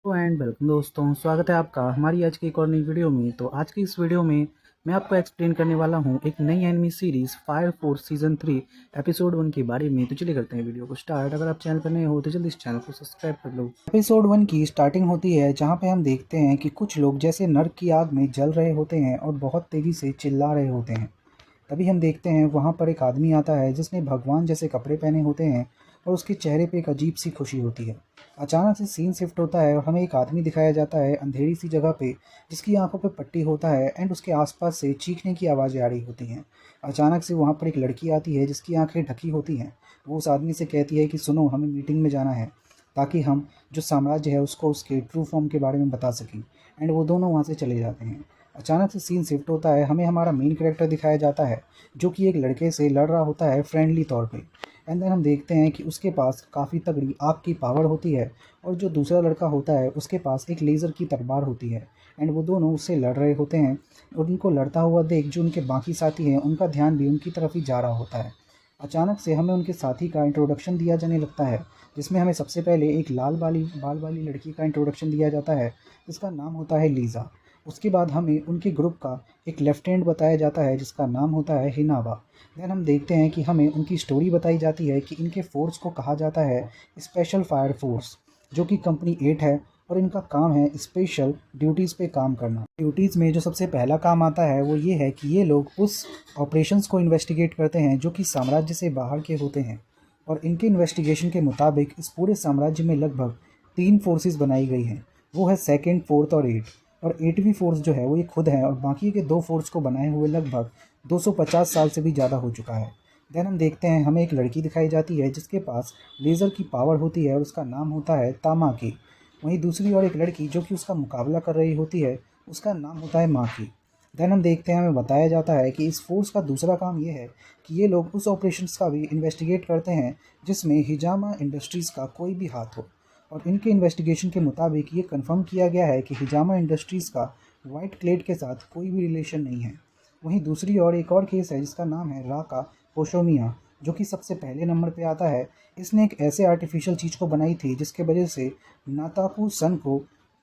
तो and welcome दोस्तों, स्वागत है आपका हमारी आज की एक और नई वीडियो में। तो आज की इस वीडियो में मैं आपको एक्सप्लेन करने वाला हूं एक नई enemy series fire force season 3 episode 1 के बारे में। तो चलिए करते हैं वीडियो को स्टार्ट। अगर आप चैनल पर नए हो तो जल्दी इस चैनल को सब्सक्राइब कर लो। एपिसोड 1 की स्टार्टिंग होती है जहाँ पे हम देखते हैं कि कुछ लोग जैसे नर्क की आग में जल रहे होते हैं और बहुत तेज़ी से चिल्ला रहे होते हैं। तभी हम देखते हैं वहाँ पर एक आदमी आता है जिसने भगवान जैसे कपड़े पहने होते हैं और उसके चेहरे पे एक अजीब सी खुशी होती है। अचानक से सीन शिफ्ट होता है और हमें एक आदमी दिखाया जाता है अंधेरी सी जगह पे, जिसकी आंखों पे पट्टी होता है एंड उसके आसपास से चीखने की आवाज़ें आ रही होती हैं। अचानक से वहाँ पर एक लड़की आती है जिसकी आंखें ढकी होती हैं। वो उस आदमी से कहती है कि सुनो, हमें मीटिंग में जाना है ताकि हम जो साम्राज्य है उसको उसके ट्रू फॉर्म के बारे में बता सकें। एंड वो दोनों वहाँ से चले जाते हैं। अचानक से सीन शिफ्ट होता है, हमें हमारा मेन कैरेक्टर दिखाया जाता है जो कि एक लड़के से लड़ रहा होता है फ्रेंडली तौर पे। एंड देन हम देखते हैं कि उसके पास काफ़ी तगड़ी आग की पावर होती है और जो दूसरा लड़का होता है उसके पास एक लेज़र की तलवार होती है। एंड वो दोनों उससे लड़ रहे होते हैं और उनको लड़ता हुआ देख जो उनके बाकी साथी हैं उनका ध्यान भी उनकी तरफ ही जा रहा होता है। अचानक से हमें उनके साथी का इंट्रोडक्शन दिया जाने लगता है, जिसमें हमें सबसे पहले एक लाल बाल वाली लड़की का इंट्रोडक्शन दिया जाता है जिसका नाम होता है लीज़ा। उसके बाद हमें उनके ग्रुप का एक लेफ्टिनेंट बताया जाता है जिसका नाम होता है हिनावा। देन हम देखते हैं कि हमें उनकी स्टोरी बताई जाती है कि इनके फोर्स को कहा जाता है स्पेशल फायर फोर्स, जो कि कंपनी 8 है और इनका काम है स्पेशल ड्यूटीज़ पे काम करना। ड्यूटीज़ में जो सबसे पहला काम आता है वो ये है कि ये लोग उस ऑपरेशंस को इन्वेस्टिगेट करते हैं जो कि साम्राज्य से बाहर के होते हैं। और इनके इन्वेस्टिगेशन के मुताबिक इस पूरे साम्राज्य में लगभग 3 फोर्सेस बनाई गई हैं। वो है सेकेंड, फोर्थ और 8। और 8वीं फोर्स जो है वो ये खुद है और बाकी के 2 फोर्स को बनाए हुए लगभग 250 साल से भी ज़्यादा हो चुका है। देन हम देखते हैं हमें एक लड़की दिखाई जाती है जिसके पास लेज़र की पावर होती है और उसका नाम होता है तामाकी। वहीं दूसरी और एक लड़की जो कि उसका मुकाबला कर रही होती है उसका नाम होता है माकी। देन हम देखते हैं हमें बताया जाता है कि इस फोर्स का दूसरा काम ये है कि ये लोग उस ऑपरेशंस का भी इन्वेस्टिगेट करते हैं जिसमें हिजामा इंडस्ट्रीज़ का कोई भी हाथ हो। और इनके इन्वेस्टिगेशन के मुताबिक ये कंफर्म किया गया है कि हिजामा इंडस्ट्रीज़ का वाइट क्लेड के साथ कोई भी रिलेशन नहीं है। वहीं दूसरी ओर एक और केस है जिसका नाम है राका पोशोमिया, जो कि सबसे पहले नंबर पे आता है। इसने एक ऐसे आर्टिफिशियल चीज़ को बनाई थी जिसके वजह से नाताकू सन को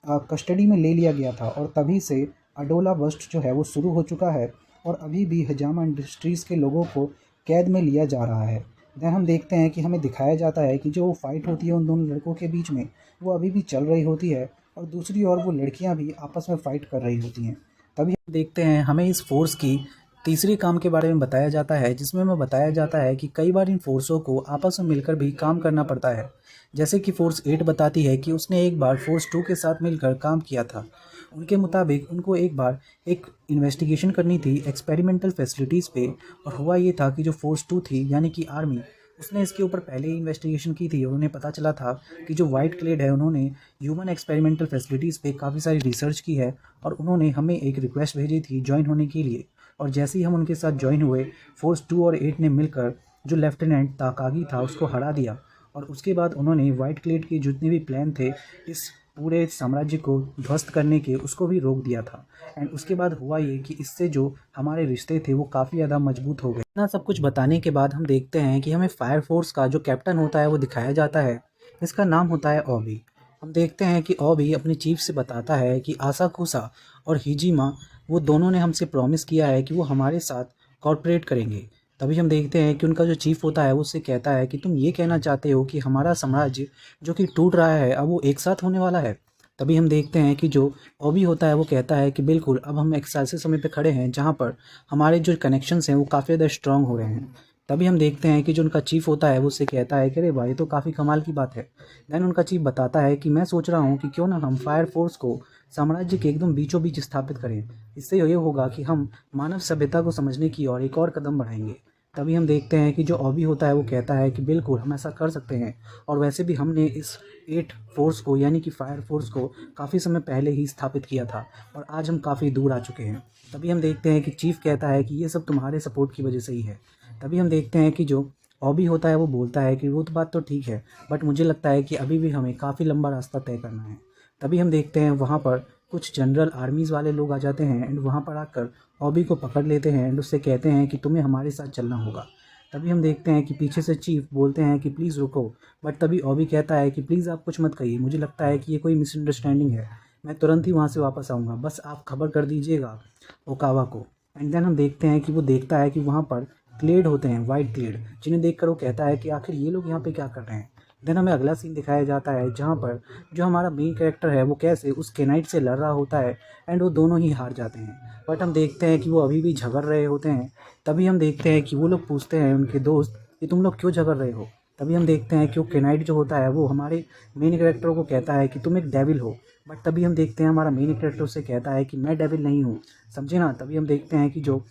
कस्टडी में ले लिया गया था और तभी से अडोला बस्ट जो है वो शुरू हो चुका है और अभी भी हिजामा इंडस्ट्रीज़ के लोगों को कैद में लिया जा रहा है। देन हम देखते हैं कि हमें दिखाया जाता है कि जो फाइट होती है उन दोनों लड़कों के बीच में वो अभी भी चल रही होती है और दूसरी ओर वो लड़कियां भी आपस में फ़ाइट कर रही होती हैं। तभी हम देखते हैं हमें इस फोर्स की तीसरी काम के बारे में बताया जाता है, जिसमें हमें बताया जाता है कि कई बार इन फोर्सों को आपस में मिलकर भी काम करना पड़ता है। जैसे कि फोर्स 8 बताती है कि उसने एक बार फोर्स 2 के साथ मिलकर काम किया था। उनके मुताबिक उनको एक बार एक इन्वेस्टिगेशन करनी थी एक्सपेरिमेंटल फैसिलिटीज़ पे। और हुआ ये था कि जो फोर्स 2 थी यानी कि आर्मी, उसने इसके ऊपर पहले ही इन्वेस्टिगेशन की थी और उन्हें पता चला था कि जो वाइट क्लेड है उन्होंने ह्यूमन एक्सपेरिमेंटल फैसिलिटीज़ पे काफ़ी सारी रिसर्च की है और उन्होंने हमें एक रिक्वेस्ट भेजी थी ज्वाइन होने के लिए। और जैसे ही हम उनके साथ ज्वाइन हुए, फोर्स 2 और 8 ने मिलकर जो लेफ्टिनेंट ताकागी था उसको हरा दिया। और उसके बाद उन्होंने वाइट क्लेड के जितने भी प्लान थे इस पूरे साम्राज्य को ध्वस्त करने के, उसको भी रोक दिया था। एंड उसके बाद हुआ ये कि इससे जो हमारे रिश्ते थे वो काफ़ी ज़्यादा मजबूत हो गए। इतना सब कुछ बताने के बाद हम देखते हैं कि हमें फायर फोर्स का जो कैप्टन होता है वो दिखाया जाता है, इसका नाम होता है ओबी। हम देखते हैं कि ओबी अपनी चीफ से बताता है कि आसाकुसा और हिजिमा, वो दोनों ने हमसे प्रॉमिस किया है कि वो हमारे साथ कॉर्पोरेट करेंगे। तभी हम देखते हैं कि उनका जो चीफ होता है वो उससे कहता है कि तुम ये कहना चाहते हो कि हमारा साम्राज्य जो कि टूट रहा है अब वो एक साथ होने वाला है। तभी हम देखते हैं कि जो ओबी होता है वो कहता है कि बिल्कुल, अब हम एक ऐसे समय पे खड़े हैं जहाँ पर हमारे जो कनेक्शंस हैं वो काफ़ी ज़्यादा स्ट्रांग हो रहे हैं। तभी हम देखते हैं कि जो उनका चीफ होता है वो उससे कहता है कि अरे भाई, तो काफ़ी कमाल की बात है। देन उनका चीफ बताता है कि मैं सोच रहा हूँ कि क्यों ना हम फायर फोर्स को साम्राज्य के एकदम बीचों बीच स्थापित करें। इससे ये होगा कि हम मानव सभ्यता को समझने की और एक और कदम बढ़ाएंगे। तभी हम देखते हैं कि जो ओबी होता है वो कहता है कि बिल्कुल हम ऐसा कर सकते हैं और वैसे भी हमने इस 8 फोर्स को यानी कि फायर फोर्स को काफ़ी समय पहले ही स्थापित किया था और आज हम काफ़ी दूर आ चुके हैं। तभी हम देखते हैं कि चीफ कहता है कि ये सब तुम्हारे सपोर्ट की वजह से ही है। तभी हम देखते हैं कि जो ओबी होता है वो बोलता है कि वो तो बात तो ठीक है, बट मुझे लगता है कि अभी भी हमें काफ़ी लंबा रास्ता तय करना है। तभी हम देखते हैं वहाँ पर कुछ जनरल आर्मीज़ वाले लोग आ जाते हैं एंड वहाँ पर आकर ओबी को पकड़ लेते हैं एंड उससे कहते हैं कि तुम्हें हमारे साथ चलना होगा। तभी हम देखते हैं कि पीछे से चीफ बोलते हैं कि प्लीज़ रुको, बट तभी ऑबी कहता है कि प्लीज़ आप कुछ मत कहिए, मुझे लगता है कि ये कोई मिसअंडरस्टैंडिंग है, मैं तुरंत ही वहाँ से वापस आऊँगा, बस आप खबर कर दीजिएगा ओकावा को। एंड देन हम देखते हैं कि वो देखता है कि वहाँ पर क्लेड होते हैं, वाइट क्लेड, जिन्हें देखकर वो कहता है कि आखिर ये लोग यहाँ पे क्या कर रहे हैं। देन हमें अगला सीन दिखाया जाता है जहाँ पर जो हमारा मेन कैरेक्टर है वो कैसे उस केनाइट से लड़ रहा होता है एंड वो दोनों ही हार जाते हैं। बट हम देखते हैं कि वो अभी भी झगड़ रहे होते हैं। तभी हम देखते हैं कि वो लोग पूछते हैं उनके दोस्त कि तुम लोग क्यों झगड़ रहे हो। तभी हम देखते हैं कि वो केनाइट जो होता है वो हमारे मेन कैरेक्टर को कहता है कि तुम एक डेविल हो। बट तभी हम देखते हैं हमारा मेन कैरेक्टर उससे कहता है कि मैं डेविल नहीं हूँ, समझे ना। तभी हम देखते हैं कि जो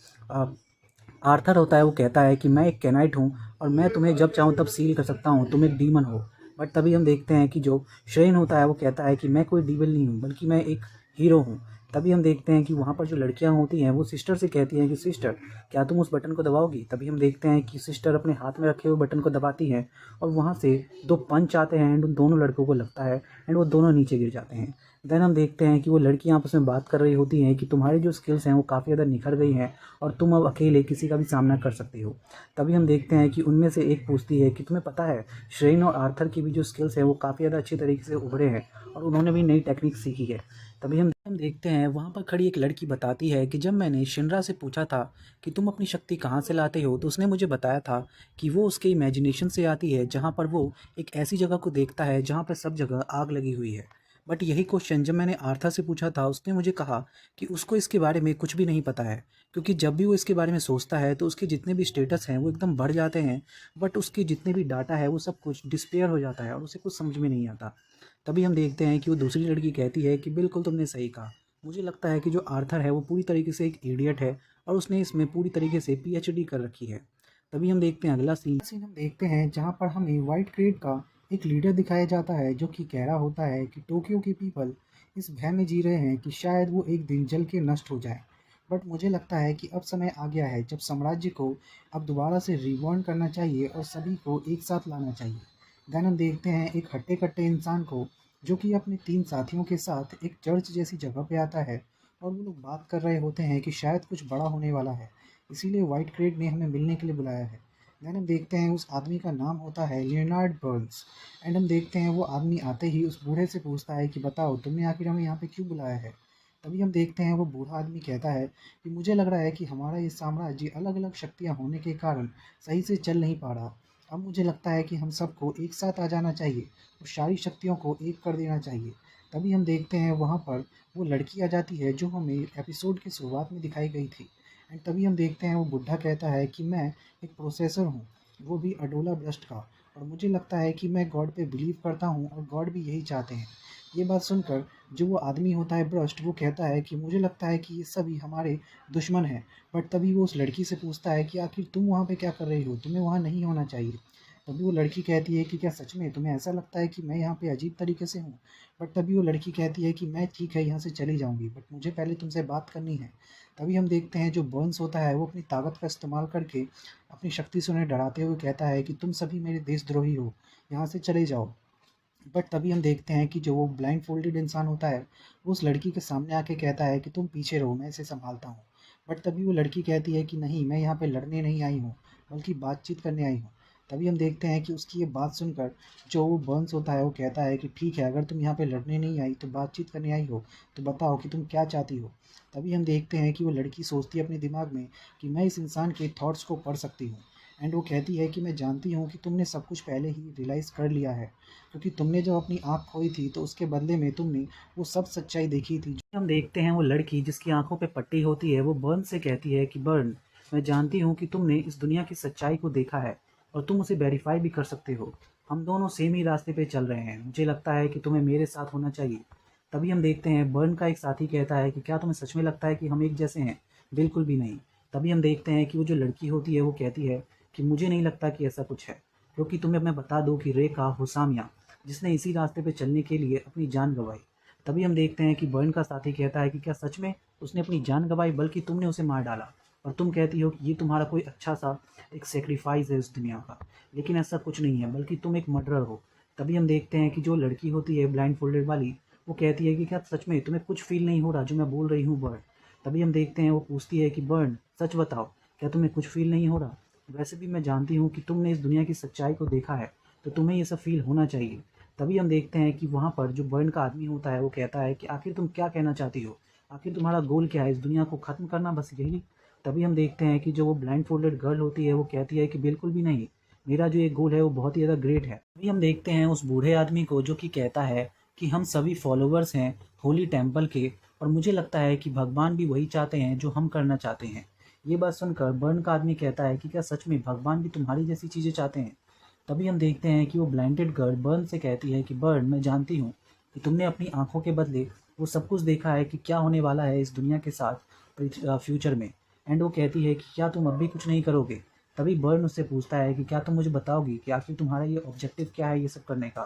आर्थर होता है वो कहता है कि मैं एक कैनाइट हूँ और मैं तुम्हें जब चाहूँ तब सील कर सकता हूँ, तुम एक डीमन हो। बट तभी हम देखते हैं कि जो श्रेन होता है वो कहता है कि मैं कोई डीविल नहीं हूँ बल्कि मैं एक हीरो हूँ। तभी हम देखते हैं कि वहाँ पर जो लड़कियाँ होती हैं वो सिस्टर से कहती हैं कि सिस्टर क्या तुम उस बटन को दबाओगी। तभी हम देखते हैं कि सिस्टर अपने हाथ में रखे हुए बटन को दबाती हैं और वहाँ से दो पंच आते हैं एंड उन दोनों लड़कों को लगता है एंड वो दोनों नीचे गिर जाते हैं। देन हम देखते हैं कि वो लड़कियाँ आपस में बात कर रही होती हैं कि तुम्हारी जो स्किल्स हैं वो काफ़ी ज़्यादा निखर गई हैं और तुम अब अकेले किसी का भी सामना कर सकते हो। तभी हम देखते हैं कि उनमें से एक पूछती है कि तुम्हें पता है श्रेन और आर्थर की भी जो स्किल्स हैं वो काफ़ी ज़्यादा अच्छी तरीके से उभरे हैं और उन्होंने भी नई टेक्निक सीखी है। तभी हम देखते हैं वहाँ पर खड़ी एक लड़की बताती है कि जब मैंने शिनरा से पूछा था कि तुम अपनी शक्ति कहाँ से लाते हो तो उसने मुझे बताया था कि वो उसके इमेजिनेशन से आती है, जहाँ पर वो एक ऐसी जगह को देखता है जहाँ पर सब जगह आग लगी हुई है। बट यही क्वेश्चन जब मैंने आर्थर से पूछा था उसने मुझे कहा कि उसको इसके बारे में कुछ भी नहीं पता है, क्योंकि जब भी वो इसके बारे में सोचता है तो उसके जितने भी स्टेटस हैं वो एकदम बढ़ जाते हैं, बट उसके जितने भी डाटा है वो सब कुछ डिस्पेयर हो जाता है और उसे कुछ समझ में नहीं आता। तभी हम देखते हैं कि वो दूसरी लड़की कहती है कि बिल्कुल तुमने सही कहा, मुझे लगता है कि जो आर्थर है वो पूरी तरीके से एक इडियट है और उसने इसमें पूरी तरीके से पीएचडी कर रखी है। तभी हम देखते हैं अगला सीन हम देखते हैं जहाँ पर हमें वाइट क्रेड का एक लीडर दिखाया जाता है जो कि कह रहा होता है कि टोक्यो के पीपल इस भय में जी रहे हैं कि शायद वो एक दिन जल के नष्ट हो जाए। बट मुझे लगता है कि अब समय आ गया है जब साम्राज्य को अब दोबारा से रिबॉर्न करना चाहिए और सभी को एक साथ लाना चाहिए। देन हम देखते हैं एक हट्टे कट्टे इंसान को जो कि अपने 3 साथियों के साथ एक चर्च जैसी जगह पे आता है और वो लोग बात कर रहे होते हैं कि शायद कुछ बड़ा होने वाला है, इसीलिए वाइट क्रेड ने हमें मिलने के लिए बुलाया है। देन हम देखते हैं उस आदमी का नाम होता है लियोनार्ड बर्न्स। एंड हम देखते हैं वो आदमी आते ही उस बूढ़े से पूछता है कि बताओ तुमने आखिर हमें यहाँ पे क्यों बुलाया है। तभी हम देखते हैं वो बूढ़ा आदमी कहता है कि मुझे लग रहा है कि हमारा ये साम्राज्य अलग अलग शक्तियाँ होने के कारण सही से चल नहीं पा रहा। अब मुझे लगता है कि हम सबको एक साथ आ जाना चाहिए और सारी शक्तियों को एक कर देना चाहिए। तभी हम देखते हैं वहाँ पर वो लड़की आ जाती है जो हमें एपिसोड की शुरुआत में दिखाई गई थी। एंड तभी हम देखते हैं वो बुढ़ा कहता है कि मैं एक प्रोसेसर हूँ, वो भी अडोला ब्रस्ट का, और मुझे लगता है कि मैं गॉड पे बिलीव करता हूँ और गॉड भी यही चाहते हैं। ये बात सुनकर जो वो आदमी होता है ब्रस्ट, वो कहता है कि मुझे लगता है कि ये सभी हमारे दुश्मन हैं। बट तभी वो उस लड़की से पूछता है कि आखिर तुम वहाँ पे क्या कर रही हो, तुम्हें वहाँ नहीं होना चाहिए। तभी वो लड़की कहती है कि क्या सच में तुम्हें ऐसा लगता है कि मैं यहाँ पे अजीब तरीके से हूँ। बट तभी वो लड़की कहती है कि मैं ठीक है यहाँ से चली जाऊँगी, बट मुझे पहले तुमसे बात करनी है। तभी हम देखते हैं जो बर्न्स होता है वो अपनी ताकत का इस्तेमाल करके अपनी शक्ति से उन्हें डराते हुए कहता है कि तुम सभी मेरे देशद्रोही हो, यहाँ से चले जाओ। बट तभी हम देखते हैं कि जो वो ब्लाइंड फोल्डेड इंसान होता है वो उस लड़की के सामने आके कहता है कि तुम पीछे रहो, मैं इसे संभालता हूँ। बट तभी वो लड़की कहती है कि नहीं, मैं यहाँ पे लड़ने नहीं आई हूँ बल्कि बातचीत करने आई हूँ। तभी हम देखते हैं कि उसकी ये बात सुनकर जो वो बर्न्स होता है वो कहता है कि ठीक है, अगर तुम यहाँ पे लड़ने नहीं आई तो बातचीत करने आई हो, तो बताओ कि तुम क्या चाहती हो। तभी हम देखते हैं कि वो लड़की सोचती है अपने दिमाग में कि मैं इस इंसान के थॉट्स को पढ़ सकती हूँ। एंड वो कहती है कि मैं जानती हूँ कि तुमने सब कुछ पहले ही रियलाइज़ कर लिया है, क्योंकि तुमने जब अपनी आँख खोई थी तो उसके बदले में तुमने वो सब सच्चाई देखी थी। हम देखते हैं वो लड़की जिसकी आंखों पे पट्टी होती है वो बर्न से कहती है कि बर्न, मैं जानती हूँ कि तुमने इस दुनिया की सच्चाई को देखा है और तुम उसे वेरीफाई भी कर सकते हो। हम दोनों सेम ही रास्ते पे चल रहे हैं, मुझे लगता है कि तुम्हें मेरे साथ होना चाहिए। तभी हम देखते हैं बर्न का एक साथी कहता है कि क्या तुम्हें सच में लगता है कि हम एक जैसे हैं। बिल्कुल भी नहीं। तभी हम देखते हैं कि वो जो लड़की होती है वो कहती है कि मुझे नहीं लगता कि ऐसा कुछ है, क्योंकि तुम्हें मैं बता दूँ कि रेखा हुसामिया जिसने इसी रास्ते पे चलने के लिए अपनी जान गंवाई। तभी हम देखते हैं कि बर्न का साथी कहता है कि क्या सच में उसने अपनी जान गंवाई, बल्कि तुमने उसे मार डाला और तुम कहती हो कि ये तुम्हारा कोई अच्छा सा एक सेक्रीफाइस है उस दुनिया का, लेकिन ऐसा कुछ नहीं है, बल्कि तुम एक मर्डरर हो। तभी हम देखते हैं कि जो लड़की होती है ब्लाइंड फोल्डेड वाली वो कहती है कि क्या सच में तुम्हें कुछ फील नहीं हो रहा जो मैं बोल रही हूँ बर्न। तभी हम देखते हैं वो पूछती है कि बर्न सच बताओ, क्या तुम्हें कुछ फील नहीं हो रहा। वैसे भी मैं जानती हूँ कि तुमने इस दुनिया की सच्चाई को देखा है, तो तुम्हें ये सब फ़ील होना चाहिए। तभी हम देखते हैं कि वहाँ पर जो बर्न का आदमी होता है वो कहता है कि आखिर तुम क्या कहना चाहती हो? आखिर तुम्हारा गोल क्या है? इस दुनिया को ख़त्म करना, बस यही? तभी हम देखते हैं कि जो वो ब्लाइंड फोल्डेड गर्ल होती है वो कहती है कि बिल्कुल भी नहीं, मेरा जो ये गोल है वो बहुत ही ज़्यादा ग्रेट है। तभी हम देखते हैं उस बूढ़े आदमी को जो कि कहता है कि हम सभी फॉलोवर्स हैं होली टेम्पल के, और मुझे लगता है कि भगवान भी वही चाहते हैं जो हम करना चाहते हैं। ये बात सुनकर बर्न का आदमी कहता है कि क्या सच में भगवान भी तुम्हारी जैसी चीज़ें चाहते हैं? तभी हम देखते हैं कि वो ब्लाइंडेड गर्ल बर्न से कहती है कि बर्न, मैं जानती हूँ कि तुमने अपनी आंखों के बदले वो सब कुछ देखा है कि क्या होने वाला है इस दुनिया के साथ फ्यूचर में। एंड वो कहती है कि क्या तुम अब भी कुछ नहीं करोगे? तभी बर्न उससे पूछता है कि क्या तुम मुझे बताओगी कि आखिर तुम्हारा ये ऑब्जेक्टिव क्या है ये सब करने का?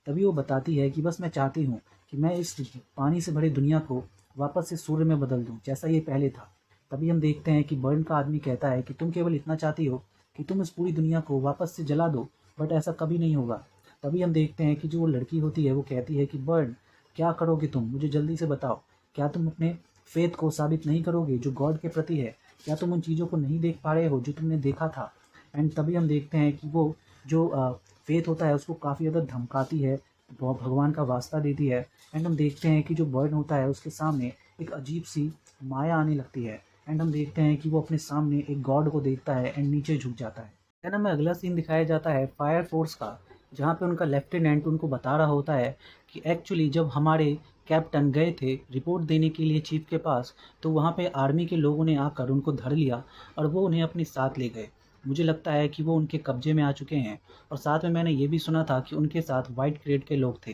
तभी वो बताती है कि बस मैं चाहती हूँ कि मैं इस पानी से भरी दुनिया को वापस से सूर्य में बदल दूँ जैसा ये पहले था। तभी हम देखते हैं कि बर्न का आदमी कहता है कि तुम केवल इतना चाहती हो कि तुम इस पूरी दुनिया को वापस से जला दो, बट ऐसा कभी नहीं होगा। तभी हम देखते हैं कि जो वो लड़की होती है वो कहती है कि बर्न, क्या करोगे तुम? मुझे जल्दी से बताओ। क्या तुम अपने फेथ को साबित नहीं करोगे जो गॉड के प्रति है? क्या तुम उन चीज़ों को नहीं देख पा रहे हो जो तुमने देखा था? एंड तभी हम देखते हैं कि वो जो फेथ होता है उसको काफ़ी ज़्यादा धमकाती है, भगवान का वास्ता देती है। एंड हम देखते हैं कि जो बर्न होता है उसके सामने एक अजीब सी माया आने लगती है। एंड हम देखते हैं कि वो अपने सामने एक गॉड को देखता है एंड नीचे झुक जाता है। देन हमें अगला सीन दिखाया जाता है फायर फोर्स का, जहाँ पे उनका लेफ्टिनेंट उनको बता रहा होता है कि एक्चुअली जब हमारे कैप्टन गए थे रिपोर्ट देने के लिए चीफ के पास, तो वहाँ पे आर्मी के लोगों ने आकर उनको धर लिया और वो उन्हें अपने साथ ले गए। मुझे लगता है कि वो उनके कब्जे में आ चुके हैं, और साथ में मैंने ये भी सुना था कि उनके साथ वाइट क्रेड के लोग थे।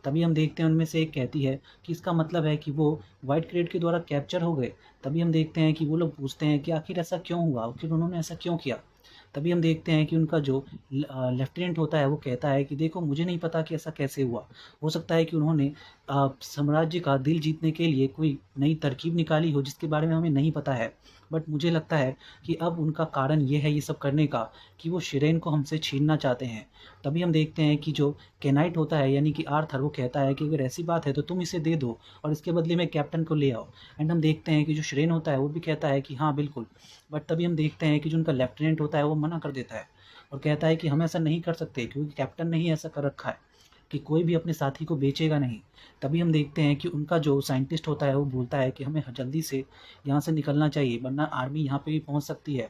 तभी हम देखते हैं उनमें से एक कहती है कि इसका मतलब है कि वो वाइट क्रेड के द्वारा कैप्चर हो गए। तभी हम देखते हैं कि वो लोग पूछते हैं कि आखिर ऐसा क्यों हुआ, आखिर उन्होंने ऐसा क्यों किया। तभी हम देखते हैं कि उनका जो लेफ्टिनेंट होता है वो कहता है कि देखो, मुझे नहीं पता कि ऐसा कैसे हुआ। हो सकता है कि उन्होंने साम्राज्य का दिल जीतने के लिए कोई नई तरकीब निकाली हो जिसके बारे में हमें नहीं पता है। बट मुझे लगता है कि अब उनका कारण ये है ये सब करने का कि वो शिरेन को हमसे छीनना चाहते हैं। तभी हम देखते हैं कि जो केनाइट होता है यानी कि आर्थर, वो कहता है कि अगर ऐसी बात है तो तुम इसे दे दो और इसके बदले में कैप्टन को ले आओ। एंड हम देखते हैं कि जो शिरेन होता है वो भी कहता है कि हाँ बिल्कुल। बट तभी हम देखते हैं कि जो उनका लेफ्टिनेंट होता है वो मना कर देता है और कहता है कि हम ऐसा नहीं कर सकते क्योंकि कैप्टन ने ही ऐसा कर रखा है कि कोई भी अपने साथी को बेचेगा नहीं। तभी हम देखते हैं कि उनका जो साइंटिस्ट होता है वो बोलता है कि हमें जल्दी से यहाँ से निकलना चाहिए वरना आर्मी यहाँ पे भी पहुँच सकती है।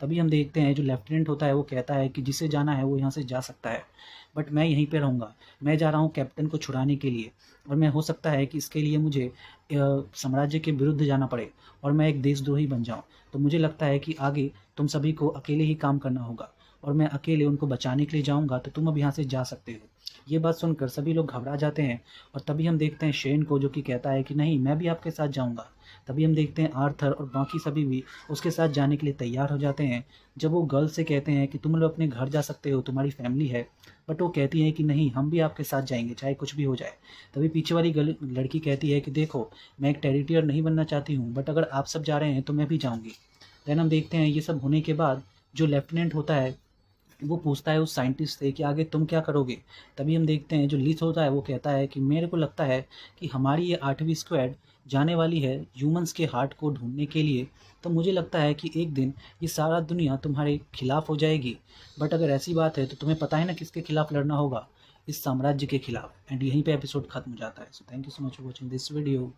तभी हम देखते हैं जो लेफ्टिनेंट होता है वो कहता है कि जिसे जाना है वो यहाँ से जा सकता है, बट मैं यहीं पे रहूँगा। मैं जा रहा हूँ कैप्टन को छुड़ाने के लिए, और मैं हो सकता है कि इसके लिए मुझे साम्राज्य के विरुद्ध जाना पड़े और मैं एक देशद्रोही बन जाऊँ। तो मुझे लगता है कि आगे तुम सभी को अकेले ही काम करना होगा और मैं अकेले उनको बचाने के लिए जाऊँगा, तो तुम अब यहाँ से जा सकते हो। ये बात सुनकर सभी लोग घबरा जाते हैं और तभी हम देखते हैं शेन को जो कि कहता है कि नहीं, मैं भी आपके साथ जाऊँगा। तभी हम देखते हैं आर्थर और बाकी सभी भी उसके साथ जाने के लिए तैयार हो जाते हैं। जब वो गर्ल से कहते हैं कि तुम लोग अपने घर जा सकते हो, तुम्हारी फैमिली है, बट वो कहती है कि नहीं, हम भी आपके साथ जाएंगे चाहे कुछ भी हो जाए। तभी पीछे वाली लड़की कहती है कि देखो, मैं एक टेरिटियर नहीं बनना चाहती हूँ, बट अगर आप सब जा रहे हैं तो मैं भी जाऊँगी। देन हम देखते हैं ये सब होने के बाद जो लेफ्टिनेंट होता है वो पूछता है उस साइंटिस्ट से कि आगे तुम क्या करोगे। तभी हम देखते हैं जो लीथ होता है वो कहता है कि मेरे को लगता है कि हमारी ये 8वीं स्क्वाड जाने वाली है ह्यूमंस के हार्ट को ढूंढने के लिए। तो मुझे लगता है कि एक दिन ये सारा दुनिया तुम्हारे खिलाफ हो जाएगी, बट अगर ऐसी बात है तो तुम्हें पता है ना किसके खिलाफ लड़ना होगा, इस साम्राज्य के खिलाफ। एंड यहीं पे एपिसोड खत्म हो जाता है। So thank you so much for watching this video.